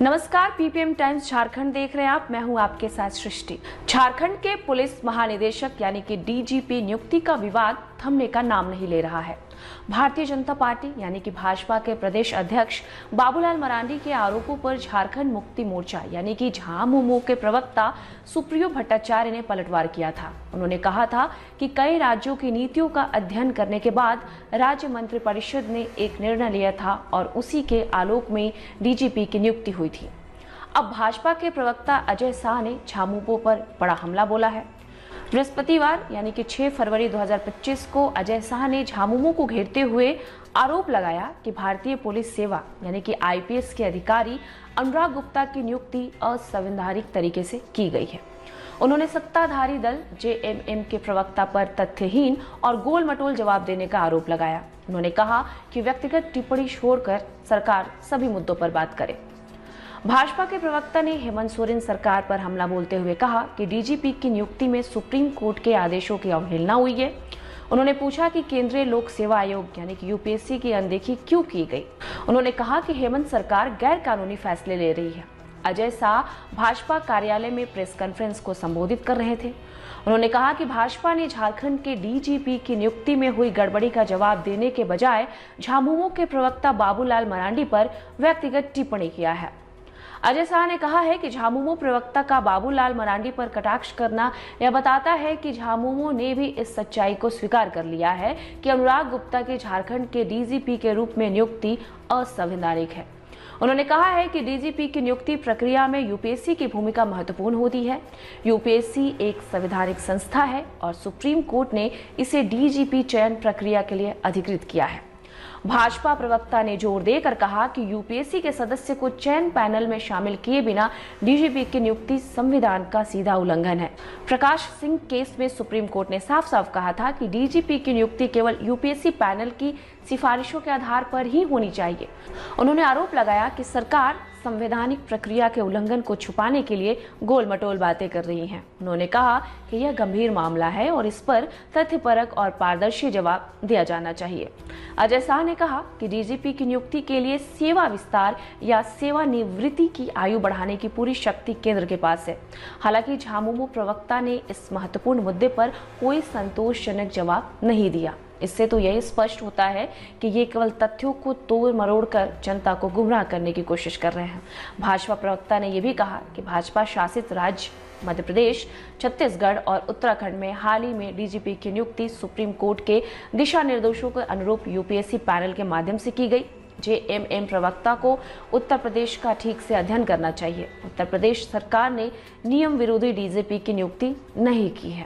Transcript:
नमस्कार, ppm times Jharkhand देख रहे हैं आप। मैं हूं आपके साथ सृष्टि। झारखंड के पुलिस महानिदेशक यानी कि डीजीपी नियुक्ति का विवाद थमने का नाम नहीं ले रहा है। भारतीय जनता पार्टी यानी कि भाजपा के प्रदेश अध्यक्ष बाबूलाल मरांडी के आरोपों पर झारखंड मुक्ति मोर्चा यानी कि झामुमो के प्रवक्ता सुप्रियो भट्टाचार्य ने पलटवार किया था। उन्होंने कहा था कि कई राज्यों की नीतियों का अध्ययन करने के बाद राज्य मंत्रिपरिषद ने एक निर्णय लिया था और उसी के आलोक में डीजीपी की नियुक्ति हुई थी। अब भाजपा के प्रवक्ता अजय शाह ने झामुमो पर बड़ा हमला बोला है। बृहस्पतिवार यानी कि 6 फरवरी 2025 को अजय शाह ने झामुमो को घेरते हुए आरोप लगाया कि भारतीय पुलिस सेवा यानी कि आईपीएस के अधिकारी अनुराग गुप्ता की नियुक्ति असंवैधानिक तरीके से की गई है। उन्होंने सत्ताधारी दल जेएमएम के प्रवक्ता पर तथ्यहीन और गोल-मटोल जवाब देने का आरोप लगाया। उन्होंने कहा कि व्यक्तिगत टिप्पणी छोड़कर सरकार सभी मुद्दों पर बात करे। भाजपा के प्रवक्ता ने हेमंत सोरेन सरकार पर हमला बोलते हुए कहा कि डीजीपी की नियुक्ति में सुप्रीम कोर्ट के आदेशों की अवहेलना हुई है। उन्होंने पूछा कि केंद्रीय लोक सेवा आयोग यानी कि यूपीएससी की अनदेखी क्यों की गई। उन्होंने कहा कि हेमंत सरकार गैर कानूनी फैसले ले रही है। अजय शाह भाजपा कार्यालय में प्रेस कॉन्फ्रेंस को संबोधित कर रहे थे। उन्होंने कहा कि भाजपा ने झारखंड के डीजीपी की नियुक्ति में हुई गड़बड़ी का जवाब देने के बजाय झामुमो के प्रवक्ता बाबूलाल मरांडी पर व्यक्तिगत टिप्पणी किया है। अजय शाह ने कहा है कि झामुमो प्रवक्ता का बाबूलाल मरांडी पर कटाक्ष करना यह बताता है कि झामुमो ने भी इस सच्चाई को स्वीकार कर लिया है कि अनुराग गुप्ता की झारखंड के डीजीपी के रूप में नियुक्ति असंवैधानिक है। उन्होंने कहा है कि डीजीपी की नियुक्ति प्रक्रिया में यूपीएससी की भूमिका महत्वपूर्ण होती है। यूपीएससी एक संवैधानिक संस्था है और सुप्रीम कोर्ट ने इसे डीजीपी चयन प्रक्रिया के लिए अधिकृत किया है। भाजपा प्रवक्ता ने जोर देकर कहा कि यूपीएससी के सदस्य को चयन पैनल में शामिल किए बिना डीजीपी की नियुक्ति संविधान का सीधा उल्लंघन है। प्रकाश सिंह केस में सुप्रीम कोर्ट ने साफ साफ कहा था कि डीजीपी की नियुक्ति केवल यूपीएससी पैनल की सिफारिशों के आधार पर ही होनी चाहिए। उन्होंने आरोप लगाया कि सरकार संवैधानिक प्रक्रिया के उल्लंघन को छुपाने के लिए गोल-मटोल बातें कर रही हैं। उन्होंने कहा कि यह गंभीर मामला है और इस पर तथ्यपरक और पारदर्शी जवाब दिया जाना चाहिए। अजय शाह ने कहा कि डीजीपी की नियुक्ति के लिए सेवा विस्तार या सेवानिवृत्ति की आयु बढ़ाने की पूरी शक्ति केंद्र के पास है। हालांकि झामुमो प्रवक्ता ने इस महत्वपूर्ण मुद्दे पर कोई संतोषजनक जवाब नहीं दिया। इससे तो यही स्पष्ट होता है कि ये केवल तथ्यों को तोड़ मरोड़ कर जनता को गुमराह करने की कोशिश कर रहे हैं। भाजपा प्रवक्ता ने यह भी कहा कि भाजपा शासित राज्य मध्य प्रदेश, छत्तीसगढ़ और उत्तराखंड में हाल ही में डीजीपी की नियुक्ति सुप्रीम कोर्ट के दिशा निर्देशों के अनुरूप यूपीएससी पैनल के माध्यम से की गई। जेएमएम प्रवक्ता को उत्तर प्रदेश का ठीक से अध्ययन करना चाहिए। उत्तर प्रदेश सरकार ने नियम विरोधी डीजीपी की नियुक्ति नहीं की है।